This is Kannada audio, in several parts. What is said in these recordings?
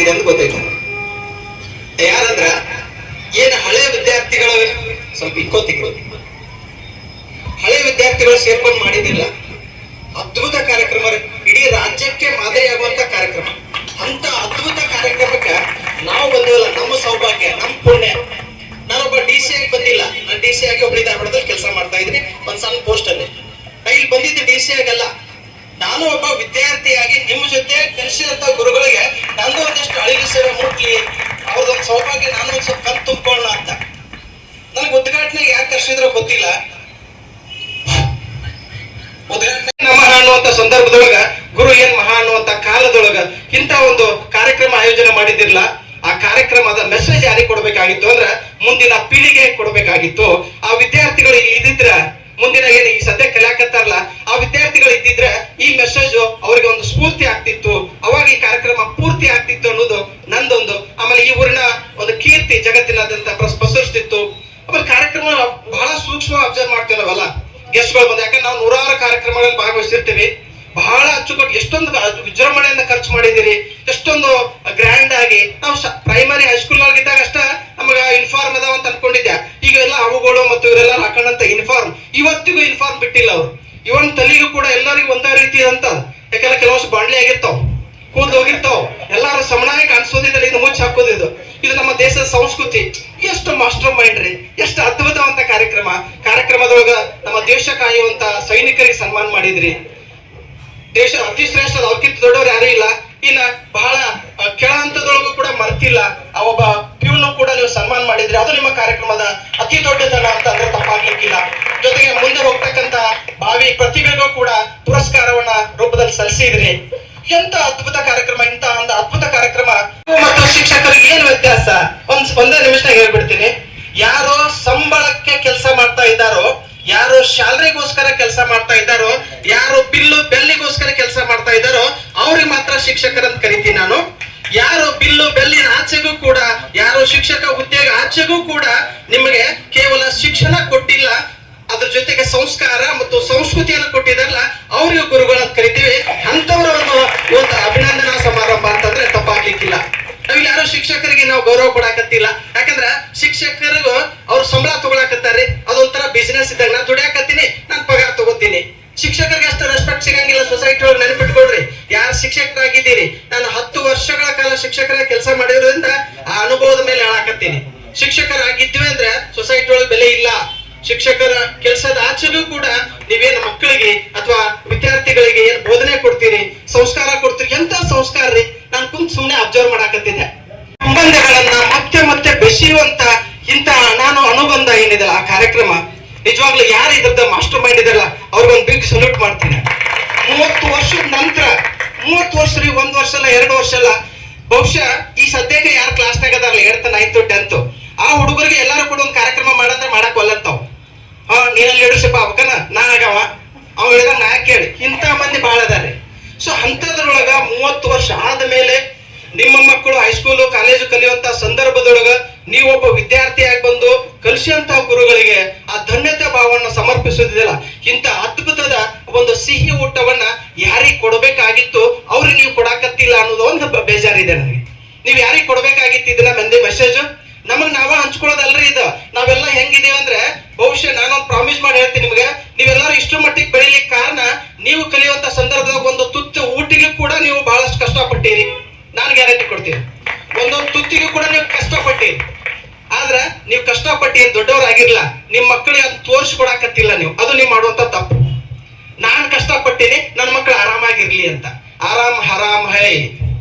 ಬಂದಿದೆ ಅಂತ ಗೊತ್ತಾಯ್ತು. ಯಾರಂದ್ರ ಏನ್ ಹಳೆ ವಿದ್ಯಾರ್ಥಿಗಳು ಸ್ವಲ್ಪ ಇಕ್ಕೋತಿಗಳು ಹಳೆ ವಿದ್ಯಾರ್ಥಿಗಳು ಸೇರ್ಕೊಂಡು ಮಾಡಿದಿಲ್ಲ, ಅದ್ಭುತ ಕಾರ್ಯಕ್ರಮ, ಇಡೀ ರಾಜ್ಯಕ್ಕೆ ಮಾದರಿಯಾಗುವಂತ ಕಾರ್ಯಕ್ರಮ. ಅಂತ ಅದ್ಭುತ ಕಾರ್ಯಕ್ರಮಕ್ಕೆ ನಾವು ಬಂದಿವಲ್ಲ, ನಮ್ಮ ಸೌಭಾಗ್ಯ, ನಮ್ಮ ಪುಣ್ಯ. ನಾನೊಬ್ಬ DC ಆಗಿ ಬಂದಿಲ್ಲ, ನಾನು DC ಆಗಿ ಒಬ್ಬರಿ ಧಾರವಾಡದಲ್ಲಿ ಕೆಲಸ ಮಾಡ್ತಾ ಇದ್ದೀನಿ ಒಂದ್ ಸಣ್ಣ ಪೋಸ್ಟ್ ಅಲ್ಲಿ. ನಾ ಇಲ್ಲಿ ಬಂದಿದ್ದು DC ಆಗಲ್ಲ, ನಾನು ಒಬ್ಬ ವಿದ್ಯಾರ್ಥಿಯಾಗಿ ನಿಮ್ಮ ಜೊತೆ ಕಲಿಸಿದಂತ ಗುರುಗಳಿಗೆ ನಂದು ಒಂದಿಷ್ಟು ಅಳಿಲು ಸೇವೆ ಮುಟ್ಲಿ, ಅವ್ರದೊಂದು ಸೌಭಾಗ್ಯ ನಾನು ಒಂದ್ ಸ್ವಲ್ಪ ಕಣ್ ತುಂಬ್ಕೊಳ್ಳೋಣ ಅಂತ. ನನಗೆ ಉದ್ಘಾಟನೆಗೆ ಯಾಕೆ ಕರ್ಸಿದ್ರೋ ಗೊತ್ತಿಲ್ಲ. ಉದ್ಘಾಟನೆ ಮಹಾ ಅನ್ನುವಂತ ಸಂದರ್ಭದೊಳಗ, ಗುರು ಏನ್ ಮಹಾ ಅನ್ನುವಂತ ಕಾಲದೊಳಗ ಇಂತ ಒಂದು ಕಾರ್ಯಕ್ರಮ ಆಯೋಜನೆ ಮಾಡಿದಿರಲ್ಲ, ಆ ಕಾರ್ಯಕ್ರಮದ ಮೆಸೇಜ್ ಯಾರಿಗೆ ಕೊಡ್ಬೇಕಾಗಿತ್ತು ಅಂದ್ರ ಮುಂದಿನ ಪೀಳಿಗೆ ಕೊಡ್ಬೇಕಾಗಿತ್ತು. ಆ ವಿದ್ಯಾರ್ಥಿಗಳು ಇದ್ದಿದ್ರ, ಮುಂದಿನ ಏನು ಈ ಸದ್ಯ ಕಲಿಯಾಕತ್ತಾರಲ್ಲ ಆ ವಿದ್ಯಾರ್ಥಿಗಳು ಇದ್ದಿದ್ರೆ ಈ ಮೆಸೇಜ್ ಅವರಿಗೆ ಒಂದು ಸ್ಫೂರ್ತಿ ಆಗ್ತಿತ್ತು, ಅವಾಗ ಈ ಕಾರ್ಯಕ್ರಮ ಪೂರ್ತಿ ಆಗ್ತಿತ್ತು ಅನ್ನೋದು ನಂದೊಂದು. ಆಮೇಲೆ ಈ ಊರಿನ ಒಂದು ಕೀರ್ತಿ ಜಗತ್ತಿನಾದ್ಯಂತ ಪಸರಿಸ್ತಿತ್ತು. ಆಮೇಲೆ ಕಾರ್ಯಕ್ರಮ ಬಹಳ ಸೂಕ್ಷ್ಮ ಅಬ್ಸರ್ವ್ ಮಾಡ್ತೀವಿ ನಾವಲ್ಲ, ಗೆಸ್ಟ್ಗಳು ಬಂದ, ಯಾಕಂದ್ರೆ ನಾವು ನೂರಾರು ಕಾರ್ಯಕ್ರಮಗಳಲ್ಲಿ ಭಾಗವಹಿಸಿರ್ತೀವಿ. ಬಹಳ ಅಚ್ಚುಕಟ್ಟು ಎಷ್ಟೊಂದು ವಿಜೃಂಭಣೆಯಿಂದ ಖರ್ಚು ಮಾಡಿದಿರಿ, ಎಷ್ಟೊಂದು ಗ್ರ್ಯಾಂಡ್ ಆಗಿ. ನಾವು ಪ್ರೈಮರಿ ಹೈಸ್ಕೂಲ್ ಇದ್ದಾಗ ಅಷ್ಟ ನಮಗ ಯೂನಿಫಾರ್ಮ್ ಅದಾವ ಅಂತ ಅನ್ಕೊಂಡಿದ್ದೆ. ಈಗ ಎಲ್ಲ ಅವುಗಳು ಮತ್ತು ಇವರೆಲ್ಲ ಹಾಕೊಂಡಂತ ಯೂನಿಫಾರ್ಮ್ ಇವತ್ತಿಗೂ ಯೂನಿಫಾರ್ಮ್ ಬಿಟ್ಟಿಲ್ಲ ಅವ್ರು. ಇವನ್ ತಲೆಗೂ ಕೂಡ ಎಲ್ಲರಿಗೂ ಒಂದೇ ರೀತಿ ಅಂತ, ಯಾಕೆಲ್ಲ ಕೆಲವಷ್ಟು ಬಾಂಡ್ಲಿ ಆಗಿರ್ತಾವ, ಕೂದಲು ಹೋಗಿರ್ತಾವ, ಎಲ್ಲಾರು ಸಮನಾಗಿ ಕಾಣಿಸೋದಿಲ್ಲ, ಇದು ಮುಚ್ಚಿ ಹಾಕೋದಿದು. ಇದು ನಮ್ಮ ದೇಶದ ಸಂಸ್ಕೃತಿ. ಎಷ್ಟು ಮಾಸ್ಟರ್ ಮೈಂಡ್ ರೀ, ಎಷ್ಟು ಅದ್ಭುತವಂತ ಕಾರ್ಯಕ್ರಮದೊಳಗ ನಮ್ಮ ದೇಶ ಕಾಯುವಂತ ಸೈನಿಕರಿಗೆ ಸನ್ಮಾನ ಮಾಡಿದ್ರಿ. ದೇಶ ಅತಿ ಶ್ರೇಷ್ಠ, ಅವ್ರಕ್ಕಿಂತ ದೊಡ್ಡವ್ರು ಯಾರು ಇಲ್ಲ. ಇನ್ನ ಬಹಳ ಕೆಳ ಹಂತದೊಳಗೂ ಕೂಡ ಮರ್ತಿಲ್ಲ, ಆ ಒಬ್ಬ ಪ್ಯೂನ್ ಕೂಡ ನೀವು ಸನ್ಮಾನ ಮಾಡಿದ್ರಿ. ಅದು ನಿಮ್ಮ ಕಾರ್ಯಕ್ರಮದ ಅತಿ ದೊಡ್ಡತನ ಅಂತ ಅಂದ್ರೆ ತಪ್ಪಾಗ್ಲಿಕ್ಕಿಲ್ಲ. ಜೊತೆಗೆ ಮುಂದೆ ಹೋಗ್ತಕ್ಕಂತ ಭಾವಿ ಪ್ರತಿಭೆಗೂ ಕೂಡ ಪುರಸ್ಕಾರವನ್ನ ರೂಪದಲ್ಲಿ ಸಲ್ಲಿಸಿದ್ರಿ. ಎಂತ ಅದ್ಭುತ ಕಾರ್ಯಕ್ರಮ, ಇಂತ ಒಂದು ಅದ್ಭುತ ಕಾರ್ಯಕ್ರಮ. ಮತ್ತು ಶಿಕ್ಷಕರಿಗೆ ಏನು ವ್ಯತ್ಯಾಸ ಒಂದೇ ನಿಮಿಷನಾಗ ಹೇಳ್ಬಿಡ್ತೀನಿ. ಯಾರು ಸಂಬಳಕ್ಕೆ ಕೆಲಸ ಮಾಡ್ತಾ ಇದ್ದಾರೋ, ಯಾರು ಶಾಲರಿಗೋಸ್ಕರ ಕೆಲಸ ಮಾಡ್ತಾ ಇದ್ದಾರೋ, ಯಾರು ಬೆಲ್ಲಿಗೋಸ್ಕರ ಕೆಲಸ ಮಾಡ್ತಾ ಇದ್ದಾರೋ ಅವ್ರಿಗೆ ಮಾತ್ರ ಶಿಕ್ಷಕರಂತ ಕರಿತೀನಿ ನಾನು. ಯಾರು ಬೆಲ್ಲಿನ ಆಚೆಗೂ ಕೂಡ, ಯಾರು ಶಿಕ್ಷಕ ಹುದ್ದೆಗೆ ಆಚೆಗೂ ಕೂಡ ನಿಮಗೆ ಕೇವಲ ಶಿಕ್ಷಣ ಕೊಟ್ಟಿಲ್ಲ, ಅದ್ರ ಜೊತೆಗೆ ಸಂಸ್ಕಾರ ಮತ್ತು ಸಂಸ್ಕೃತಿಯನ್ನು ಕೊಟ್ಟಿದಾರಲ್ಲ ಅವ್ರಿಗೂ ಗುರುಗಳಂತ ಕರಿತೀವಿ. ಅಂತವರ ಒಂದು ಅಭಿನಂದನಾ ಸಮಾರಂಭ ಅಂತಂದ್ರೆ ತಪ್ಪಾಗ್ಲಿಕ್ಕಿಲ್ಲ. ನಾವಿಲ್ಲಿ ಯಾರು ಶಿಕ್ಷಕರಿಗೆ ನಾವು ಗೌರವ ಕೊಡಾಕತ್ತಿಲ್ಲ, ಯಾಕಂದ್ರೆ ಶಿಕ್ಷಕರಿಗೂ ಅವ್ರು ಸಂಬಳ ತಗೊಳಕತ್ತಾರೆ, ಅದೊಂಥರ ಬಿಸಿನೆಸ್ ಇದ್ದಾಗ. ನಾನು ದುಡಿಯಾಕತ್ತೀನಿ, ನಾನು ಪಗಾರ ತಗೋತೀನಿ. ಶಿಕ್ಷಕರಿಗೆ ಅಷ್ಟು ರೆಸ್ಪೆಕ್ಟ್ ಸಿಗಂಗಿಲ್ಲ ಸೊಸೈಟಿ ಒಳಗೆ. ನೆನಪಿಟ್ಕೊಳ್ರಿ, ಯಾರು ಶಿಕ್ಷಕರಾಗಿದ್ದೀರಿ, ನಾನು 10 ವರ್ಷಗಳ ಕಾಲ ಶಿಕ್ಷಕರ ಕೆಲಸ ಮಾಡಿರೋದ್ರಿಂದ ಆ ಅನುಭವದ ಮೇಲೆ ಹೇಳಾಕತ್ತೀನಿ. ಶಿಕ್ಷಕರಾಗಿದ್ವಿ ಅಂದ್ರೆ ಸೊಸೈಟಿ ಒಳಗೆ ಬೆಲೆ ಇಲ್ಲ. ಶಿಕ್ಷಕರ ಕೆಲಸದ ಆಚೆಗೂ ಕೂಡ ನೀವೇನು ಮಕ್ಕಳಿಗೆ ಅಥವಾ ವಿದ್ಯಾರ್ಥಿಗಳಿಗೆ ಏನ್ ಬೋಧನೆ ಕೊಡ್ತೀರಿ, ಸಂಸ್ಕಾರ ಕೊಡ್ತೀರಿ, ಎಂತ ಸಂಸ್ಕಾರ ರೀ. ನಾನು ಕುಂತ್ ಸುಮ್ನೆ ಅಬ್ಸರ್ವ್ ಮಾಡಾಕತ್ತಿದ್ದೆ. ಸಂಬಂಧಗಳನ್ನ ಮತ್ತೆ ಮತ್ತೆ ಬೆಸೆಯುವಂತ ಇಂತ ನಾನು ಅನುಬಂಧ ಏನಿದೆ ಆ ಕಾರ್ಯಕ್ರಮ, ನಿಜವಾಗ್ಲೂ ಯಾರು ಇದ್ರದ್ದು ಮಾಸ್ಟರ್ ಮೈಂಡ್ ಇದಾರಲ್ಲ ಅವ್ರಿಗೊಂದು ಬಿಗ್ ಸಲ್ಯೂಟ್ ಮಾಡ್ತೀನಿ. 30 ವರ್ಷದ ನಂತರ, 30 ವರ್ಷ ರೀ, 1 ವರ್ಷ ಅಲ್ಲ, 2 ವರ್ಷ ಅಲ್ಲ, ಬಹುಶಃ ಈ ಸದ್ಯಕ್ಕೆ ಯಾರು ಕ್ಲಾಸ್ನಾಗ ಅದಾರಲ್ಲ 8th 9th 10th ಆ ಹುಡುಗರಿಗೆ ಎಲ್ಲಾರು ಕೂಡ ಒಂದು ಕಾರ್ಯಕ್ರಮ ಮಾಡಂದ್ರೆ ಮಾಡಕ್ ಒಲ್ಲಂತಾವ್. ನೀನಲ್ಲಿ ಲೀಡರ್ಶಿಪ್ ಆಗ್ಬೇಕನ ನಾ ಆಗವ, ಅವ್ ಹೇಳಿದ ನಾ ಕೇಳಿ, ಇಂಥ ಮಂದಿ ಬಹಳ ಅದಾರೆ. ಸೊ ಅಂತದ್ರೊಳಗ 30 ವರ್ಷ ಆದ ಮೇಲೆ ನಿಮ್ಮ ಮಕ್ಕಳು ಹೈಸ್ಕೂಲು ಕಾಲೇಜು ಕಲಿಯುವಂತ ಸಂದರ್ಭದೊಳಗ ನೀವೊಬ್ಬ ವಿದ್ಯಾರ್ಥಿಯಾಗಿ ಬಂದು ಕಲಿಸಿದಂತ ಗುರುಗಳಿಗೆ ಆ ಧನ್ಯತೆ ಭಾವವನ್ನು ಸಮರ್ಪಿಸೋದಿಲ್ಲ. ಇಂಥ ಅದ್ಭುತದ ಒಂದು ಸಿಹಿ ಊಟವನ್ನ ಯಾರಿಗೆ ಕೊಡಬೇಕಾಗಿತ್ತು ಅವ್ರಿಗೆ ನೀವು ಕೊಡಾಕತ್ತಿಲ್ಲ ಅನ್ನೋದು ಒಂದು ಬೇಜಾರಿದೆ ನನಗೆ. ನೀವ್ ಯಾರಿಗೆ ಕೊಡ್ಬೇಕಾಗಿತ್ತು ಇದನ್ನ ಮಂದಿ ಮೆಸೇಜ್ ನಮಗ್ ನಾವ ಹಂಚ್ಕೊಳ್ಳೋದಲ್ರಿ ಇದು. ನಾವೆಲ್ಲ ಹೆಂಗಿದೀವಿ ಅಂದ್ರೆ, ಬಹುಶಃ ನಾನೊಂದು ಪ್ರಾಮಿಸ್ ಮಾಡಿ ಹೇಳ್ತೀನಿ ನಿಮ್ಗೆ, ನೀವೆಲ್ಲರೂ ಇಷ್ಟು ಮಟ್ಟಿಗೆ ಬೆಳಿಲಿಕ್ಕೆ ಕಾರಣ ನೀವು ಕಲಿಯುವಂತ ಸಂದರ್ಭದಾಗ ಒಂದು ತುತ್ತು ಊಟಿಗೆ ಕೂಡ ನೀವು ಬಹಳಷ್ಟು ಕಷ್ಟಪಟ್ಟಿರಿ. ನಾನು ಗ್ಯಾರಂಟಿ ಕೊಡ್ತೀನಿ, ಒಂದೊಂದು ತುತ್ತಿಗೂ ಕೂಡ ನೀವು ಕಷ್ಟಪಟ್ಟಿರಿ. ಆದ್ರ ನೀವು ಕಷ್ಟಪಟ್ಟಿ ದೊಡ್ಡವರಾಗಿರ್ಲ, ನಿಮ್ ಮಕ್ಕಳಿಗೆ ಅದು ತೋರಿಸ್ಕೊಡಾಕತ್ತಿಲ್ಲ ನೀವು, ಅದು ನೀವು ಮಾಡುವಂತ ತಪ್ಪು. ನಾನ್ ಕಷ್ಟಪಟ್ಟಿನಿ, ನನ್ನ ಮಕ್ಕಳು ಆರಾಮಾಗಿರ್ಲಿ ಅಂತ. ಆರಾಮ್ ಹರಾಮ್ ಹೈ,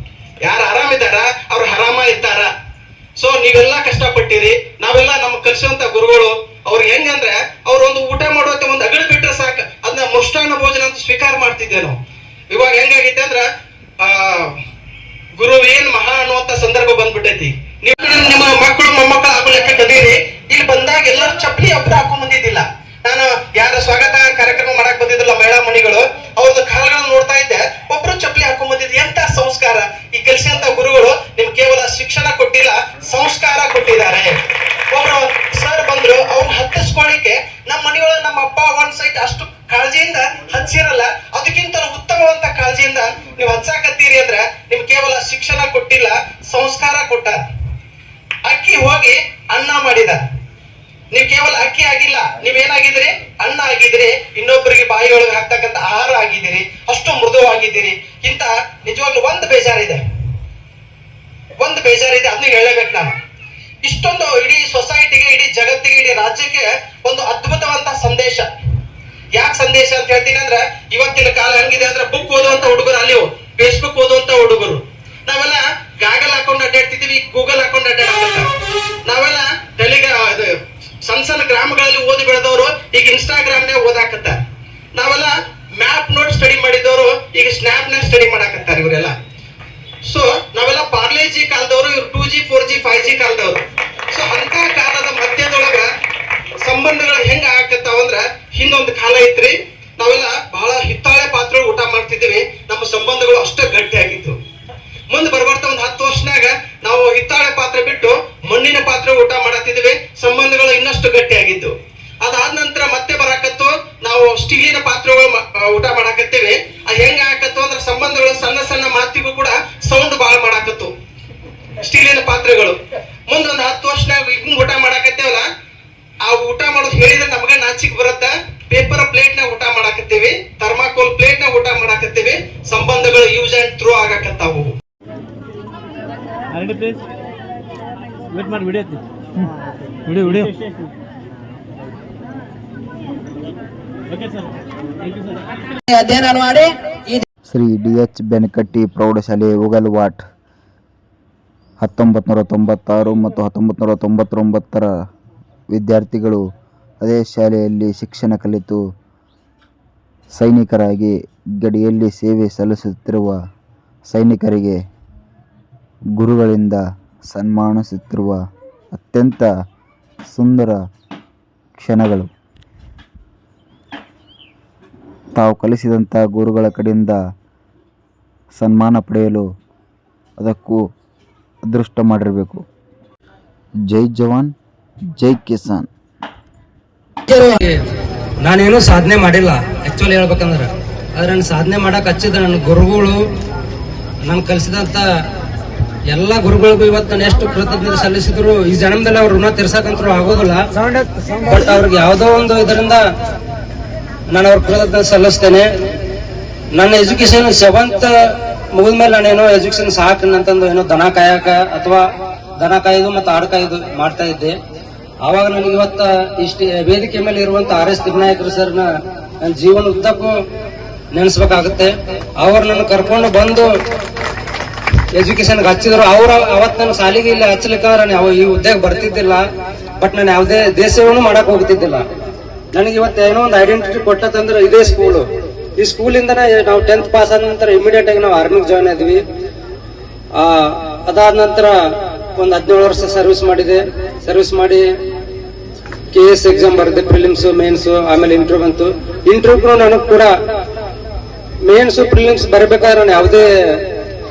ಯಾರು ಆರಾಮಿದಾರ ಅವ್ರು ಹರಾಮ ಇದ್ದಾರ. ಸೊ ನೀವೆಲ್ಲ ಕಷ್ಟಪಟ್ಟಿರಿ. ನಾವೆಲ್ಲ ನಮ್ಮ ಕಲಿಸುವಂತ ಗುರುಗಳು ಅವ್ರಿಗೆ ಹೆಂಗಂದ್ರೆ, ಅವ್ರು ಒಂದು ಊಟ ಮಾಡುವಂತ ಒಂದು ಅಗಳು ಬಿಟ್ರೆ ಸಾಕು, ಅದನ್ನ ಮೃಷ್ಟಾನ್ನ ಭೋಜನ ಅಂತ ಸ್ವೀಕಾರ ಮಾಡ್ತಿದ್ದೆ ನಾವು. ಇವಾಗ ಹೆಂಗಾಗಿತ್ತೆ ಅಂದ್ರ ಗುರು ಏನ್ ಮಹಾ ಅನ್ನುವಂತ ಸಂದರ್ಭ ಬಂದ್ಬಿಟ್ಟೈತಿ. ನೀವು ನಿಮ್ಮ ಮಕ್ಕಳು ಮೊಮ್ಮಕ್ಕಳು ಆಗೋ ಲೆಕ್ಕ ಕದೀರಿ. ಇಲ್ಲಿ ಬಂದಾಗ ಎಲ್ಲರೂ ಚಪ್ಪಲಿ ಒಬ್ರು ಹಾಕೊಂಡ್ ಬಂದಿದ್ದಿಲ್ಲ. ನಾನು ಯಾರ ಸ್ವಾಗತ ಕಾರ್ಯಕ್ರಮ ಮಾಡಕ್ ಬಂದಿದ್ರಲ್ಲ ಮಹಿಳಾ ಮಣಿಗಳು, ಅವ್ರದ್ದು ಕಾಲಗಳನ್ನ ನೋಡ್ತಾ ಇದ್ದೆ, ಒಬ್ರು ಚಪ್ಪಲಿ ಹಾಕೊಂಡ್ ಬಂದಿದ್ದೆ. ಎಂತ ಸಂಸ್ಕಾರ! ಈ ಕಲಿಸಿದಂತ ಗುರುಗಳು ನಿಮ್ ಕೇವಲ ಶಿಕ್ಷಣ ಕೊಟ್ಟಿಲ್ಲ, ಸಂಸ್ಕಾರ ಕೊಟ್ಟಿದ್ದಾರೆ. ಒಬ್ರು ಸರ್ ಬಂದ್ರು, ಅವ್ರನ್ನ ಹತ್ತಿಸ್ಕೊಳ್ಳಿಕ್ಕೆ ನಮ್ಮ ಮನೆಯೊಳಗೆ ನಮ್ಮ ಅಪ್ಪ ಒಂದ್ ಸೈಡ್ ಅಷ್ಟು ಕಾಳಜಿಯಿಂದ ಹಚ್ಚಿರಲ್ಲ, ಅದಕ್ಕಿಂತ ಉತ್ತಮವಂತ ಕಾಳಜಿಯಿಂದ ನೀವು ಹಚ್ಚಾಕತ್ತೀರಿ ಅಂದ್ರೆ ನಿಮ್ ಕೇವಲ ಶಿಕ್ಷಣ ಕೊಟ್ಟಿಲ್ಲ, ಸಂಸ್ಕಾರ ಕೊಟ್ಟಾರ. ಅಕ್ಕಿ ಹೋಗಿ ಅನ್ನ ಮಾಡಿದ. ನೀವು ಕೇವಲ ಅಕ್ಕಿ ಆಗಿಲ್ಲ, ನೀವೇನಾಗಿದ್ರಿ? ಅನ್ನ ಆಗಿದ್ರಿ. ಇನ್ನೊಬ್ಬರಿಗೆ ಬಾಯಿಯೊಳಗೆ ಹಾಕ್ತಕ್ಕಂಥ ಆಹಾರ ಆಗಿದ್ದೀರಿ. ಅಷ್ಟು ಮೃದುವಾಗಿದ್ದೀರಿ. ಇಂತ ನಿಜವಾಗ್ಲೂ ಒಂದು ಬೇಜಾರಿದೆ, ಅದನ್ನ ಹೇಳಬೇಕು ನಾನು. ಇಷ್ಟೊಂದು ಇಡೀ ಸೊಸೈಟಿಗೆ, ಇಡೀ ಜಗತ್ತಿಗೆ, ಇಡೀ ರಾಜ್ಯಕ್ಕೆ ಒಂದು ಅದ್ಭುತವಂತ ಸಂದೇಶ. ಯಾಕೆ ಸಂದೇಶ ಅಂತ ಹೇಳ್ತೀನಿ ಅಂದ್ರೆ, ಇವತ್ತಿನ ಕಾಲ ಹೆಂಗಿದೆ ಅಂದ್ರೆ, ಬುಕ್ ಓದುವಂತ ಹುಡುಗರು ಅಲ್ಲಿವು, ಫೇಸ್ಬುಕ್ ಓದುವಂತ ಹುಡುಗರು. ನಾವೆಲ್ಲ ಗಾಗಲ್ ಹಾಕೊಂಡು ಅಡ್ಡಾಡ್ತಿದೀವಿ, ಗೂಗಲ್ ಹಾಕೊಂಡು ಅಡ್ಡಾಡ್ತಿದ್ವಿ. ನಾವೆಲ್ಲ ಸಣ್ಣ ಸಣ್ಣ ಗ್ರಾಮಗಳಲ್ಲಿ ಓದಿ ಬೆಳೆದವರು ಈಗ ಇನ್ಸ್ಟಾಗ್ರಾಮ್ನೇ ಓದಾಕತ್ತ. ನಾವೆಲ್ಲ ಮ್ಯಾಪ್ ನೋಟ್ ಸ್ಟಡಿ ಮಾಡಿದವರು ಈಗ ಸ್ನ್ಯಾಪ್ನಾಗ ಸ್ಟಡಿ ಮಾಡಾಕತ್ತಾರ ಇವರೆಲ್ಲ. ಸೊ ನಾವೆಲ್ಲ ಪಾರ್ಲೇಜಿ ಕಾಲದವರು, ಇವ್ರು 2G 4G 5G ಕಾಲದವರು. ಸೊ ಅಂತ ಕಾಲದ ಮಧ್ಯದೊಳಗ ಸಂಬಂಧಗಳು ಹೆಂಗ ಆಗತ್ತಾವ ಅಂದ್ರ, ಹಿಂದೊಂದು ಕಾಲ ಐತ್ರಿ, ನಾವೆಲ್ಲ ಬಹಳ ಹಿತ್ತಾಳೆ ಪಾತ್ರೆ ಊಟ ಮಾಡ್ತಿದ್ದೀವಿ, ನಮ್ಮ ಸಂಬಂಧಗಳು ಅಷ್ಟೇ ಗಟ್ಟಿ ಆಗಿತ್ತು. ಮುಂದೆ ಬರ್ಬರ್ತಾ ಒಂದು 10 ವರ್ಷನಾಗ ನಾವು ಹಿತ್ತಾಳೆ ಪಾತ್ರೆ ಬಿಟ್ಟು ಮಣ್ಣಿನ ಪಾತ್ರೆ ಊಟ ಮಾಡತ್ತಿದ್ವಿ, ಸಂಬಂಧಗಳು ಇನ್ನಷ್ಟು ಗಟ್ಟಿ ಆಗಿದ್ದು. ಅದಾದ ನಂತರ ಮತ್ತೆ ಬರಾಕತ್ತು, ನಾವು ಸ್ಟೀಲಿನ ಪಾತ್ರೆಗಳು ಊಟ ಮಾಡಾಕತ್ತೀವಿ. ಅದು ಹೆಂಗ ಆಕತ್ತು ಅಂದ್ರೆ, ಸಂಬಂಧಗಳು ಸಣ್ಣ ಸಣ್ಣ ಮಾತಿಗೂ ಕೂಡ ಸೌಂಡ್ ಬಾಳ ಮಾಡಾಕತ್ತು ಸ್ಟೀಲಿನ ಪಾತ್ರೆಗಳು. ಮುಂದೊಂದು 10 ವರ್ಷನಾಗ ಹಿಂಗ್ ಊಟ ಮಾಡಾಕತ್ತೇವಲ್ಲ, ಆ ಊಟ ಮಾಡೋದು ಹೇಳಿದ್ರೆ ನಮ್ಗೆ ನಾಚಿಕ್ ಬರುತ್ತ. ಪೇಪರ್ ಪ್ಲೇಟ್ ನ ಊಟ ಮಾಡಾಕತ್ತೀವಿ, ಥರ್ಮಾಕೋಲ್ ಪ್ಲೇಟ್ ನ ಊಟ ಮಾಡಾಕತ್ತೀವಿ. ಸಂಬಂಧಗಳು ಯೂಸ್ ಅಂಡ್ ಥ್ರೋ ಆಗಾಕತ್ತಾವು. ಶ್ರೀ ಡಿ.ಎಚ್. ಬೆನಕಟ್ಟಿ ಪ್ರೌಢಶಾಲೆ ಉಗಲ್ವಾಟ್ 1996 ಮತ್ತು 1999ರ ವಿದ್ಯಾರ್ಥಿಗಳು ಅದೇ ಶಾಲೆಯಲ್ಲಿ ಶಿಕ್ಷಣ ಕಲಿತು ಸೈನಿಕರಾಗಿ ಗಡಿಯಲ್ಲಿ ಸೇವೆ ಸಲ್ಲಿಸುತ್ತಿರುವ ಸೈನಿಕರಿಗೆ ಗುರುಗಳಿಂದ ಸನ್ಮಾನಿಸುತ್ತಿರುವ ಅತ್ಯಂತ ಸುಂದರ ಕ್ಷಣಗಳು. ತಾವು ಕಲಿಸಿದಂಥ ಗುರುಗಳ ಕಡೆಯಿಂದ ಸನ್ಮಾನ ಪಡೆಯಲು ಅದಕ್ಕೂ ಅದೃಷ್ಟ ಮಾಡಿರಬೇಕು. ಜೈ ಜವಾನ್ ಜೈ ಕಿಸಾನ್. ನಾನೇನು ಸಾಧನೆ ಮಾಡಿಲ್ಲ ಆಕ್ಚುಲಿ ಹೇಳ್ಬೇಕಂದ್ರೆ, ಆದ್ರೆ ನಾನು ಸಾಧನೆ ಮಾಡಕ್ ಹಚ್ಚಿದ ನನ್ನ ಗುರುಗಳು, ನಾನು ಕಲಿಸಿದಂತ ಎಲ್ಲಾ ಗುರುಗಳಿಗೂ ಇವತ್ತು ನಾನು ಎಷ್ಟು ಕೃತಜ್ಞತೆ ಸಲ್ಲಿಸಿದ್ರು ಈ ಜನ್ಮದಲ್ಲಿ ಅವ್ರ ಋಣ ತೀರ್ಸಕಂತರೂ ಆಗೋದಿಲ್ಲ. ಬಟ್ ಅವ್ರಿಗೆ ಯಾವುದೋ ಒಂದು ಇದರಿಂದ ನಾನು ಅವ್ರ ಕೃತಜ್ಞತೆ ಸಲ್ಲಿಸ್ತೇನೆ. ನನ್ನ ಎಜುಕೇಶನ್ 7th ಮುಗಿದ್ಮೇಲೆ ನಾನೇನೋ ಎಜುಕೇಶನ್ ಸಾಕಂತಂದು ಏನೋ ದನ ಕಾಯಕ ಅಥವಾ ದನ ಕಾಯ್ದು ಮತ್ತು ಆಡು ಕಾಯ್ದು ಮಾಡ್ತಾ ಇದ್ದೆ. ಆವಾಗ ನನಗೆ ಇವತ್ತ ಇಷ್ಟ ವೇದಿಕೆ ಮೇಲೆ ಇರುವಂತ RS ತಿಮ್ಮನಾಯಕರು ಸರ್ನ ನನ್ನ ಜೀವನ ಉದ್ದಕ್ಕೂ ನೆನೆಸ್ಬೇಕಾಗುತ್ತೆ. ಅವ್ರು ನನ್ನ ಕರ್ಕೊಂಡು ಬಂದು ಎಜುಕೇಶನ್ ಹಚ್ಚಿದ್ರು. ಅವ್ರು ಅವತ್ ನನ್ನ ಸಾಲಿಗೆ ಇಲ್ಲಿ ಹಚ್ಚಲಿಕ್ಕಂದ್ರೆ ನಾನು ಈ ಹುದ್ದೆಗೆ ಬರ್ತಿದ್ದಿಲ್ಲ. ಬಟ್ ನಾನು ಯಾವುದೇ ದೇಶವನ್ನು ಮಾಡಕ್ ಹೋಗ್ತಿದ್ದಿಲ್ಲ. ನನಗೆ ಇವತ್ತು ಏನೋ ಒಂದು ಐಡೆಂಟಿಟಿ ಕೊಟ್ಟಂದ್ರೆ ಇದೇ ಸ್ಕೂಲು. ಈ ಸ್ಕೂಲಿಂದನೇ ನಾವು 10th ಪಾಸ್ ಆದ ನಂತರ ಇಮಿಡಿಯೇಟ್ ಆಗಿ ನಾವು ಆರ್ಮಿಗೆ ಜಾಯ್ನ್ ಆದ್ವಿ. ಅದಾದ ನಂತರ ಒಂದು 17 ವರ್ಷ ಸರ್ವಿಸ್ ಮಾಡಿದೆ. ಸರ್ವಿಸ್ ಮಾಡಿ KS ಎಕ್ಸಾಮ್ ಬರೆದೆ, ಪ್ರಿಲಿಮ್ಸ್ ಮೇನ್ಸ್, ಆಮೇಲೆ ಇಂಟರ್ವ್ಯೂ ಬಂತು. ಇಂಟರ್ವ್ಯೂ ನನಗೆ ಕೂಡ ಮೇನ್ಸ್ ಪ್ರಿಲಿಮ್ಸ್ ಬರಬೇಕಾದ್ರೆ ನಾನು ಯಾವುದೇ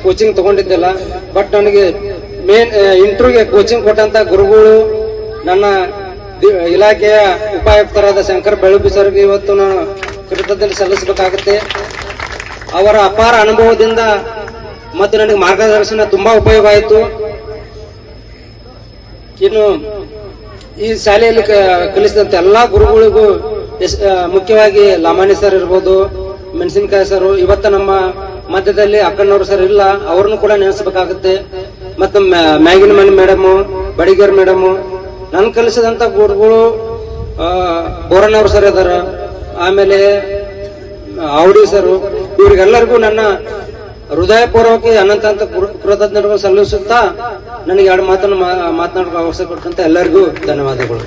ಕೋಚಿಂಗ್ ತಗೊಂಡಿದ್ದಿಲ್ಲ. ಬಟ್ ನನಗೆ ಮೇನ್ ಇಂಟರ್ವ್ಯೂಗೆ ಕೋಚಿಂಗ್ ಕೊಟ್ಟಂತ ಗುರುಗಳು, ನನ್ನ ಇಲಾಖೆಯ ಉಪಾಯುಕ್ತರಾದ ಶಂಕರ್ ಬೆಳುಬಿ ಸರ್ಗೆ ಇವತ್ತು ನಾನು ಕೃತಜ್ಞತೆ ಸಲ್ಲಿಸಬೇಕಾಗುತ್ತೆ. ಅವರ ಅಪಾರ ಅನುಭವದಿಂದ ಮತ್ತು ನನಗೆ ಮಾರ್ಗದರ್ಶನ ತುಂಬಾ ಉಪಯೋಗ ಆಯಿತು. ಇನ್ನು ಈ ಶಾಲೆಯಲ್ಲಿ ಕಲಿಸಿದಂತ ಎಲ್ಲಾ ಗುರುಗಳಿಗೂ ಮುಖ್ಯವಾಗಿ ಲಾಮಾಣಿ ಸರ್ ಇರ್ಬೋದು, ಮೆಣಸಿನಕಾಯಿ ಸರ್, ಇವತ್ತ ನಮ್ಮ ಮಧ್ಯದಲ್ಲಿ ಅಕ್ಕಣ್ಣವ್ರು ಸರ್ ಇಲ್ಲ, ಅವ್ರನ್ನು ಕೂಡ ನೆನೆಸಬೇಕಾಗುತ್ತೆ. ಮತ್ತು ಮ್ಯಾಗಿನ ಮನೆ ಮೇಡಮು, ಬಡಿಗೇರ್ ಮೇಡಮು, ನನ್ ಕಲಿಸಿದಂತ ಗುರುಗಳು ಬೋರಣ್ಣವ್ರು ಸರ್ ಇದಾರ, ಆಮೇಲೆ ಔಡಿ ಸರ್, ಇವ್ರಿಗೆಲ್ಲರಿಗೂ ನನ್ನ ಹೃದಯಪೂರ್ವಕ ಅನಂತ ಕೃತಜ್ಞತೆಗಳು ಸಲ್ಲಿಸುತ್ತಾ ನನಗೆ 2 ಮಾತನ್ನು ಮಾತನಾಡುವ ಅವಕಾಶ ಕೊಟ್ಟಂತ ಎಲ್ಲರಿಗೂ ಧನ್ಯವಾದಗಳು.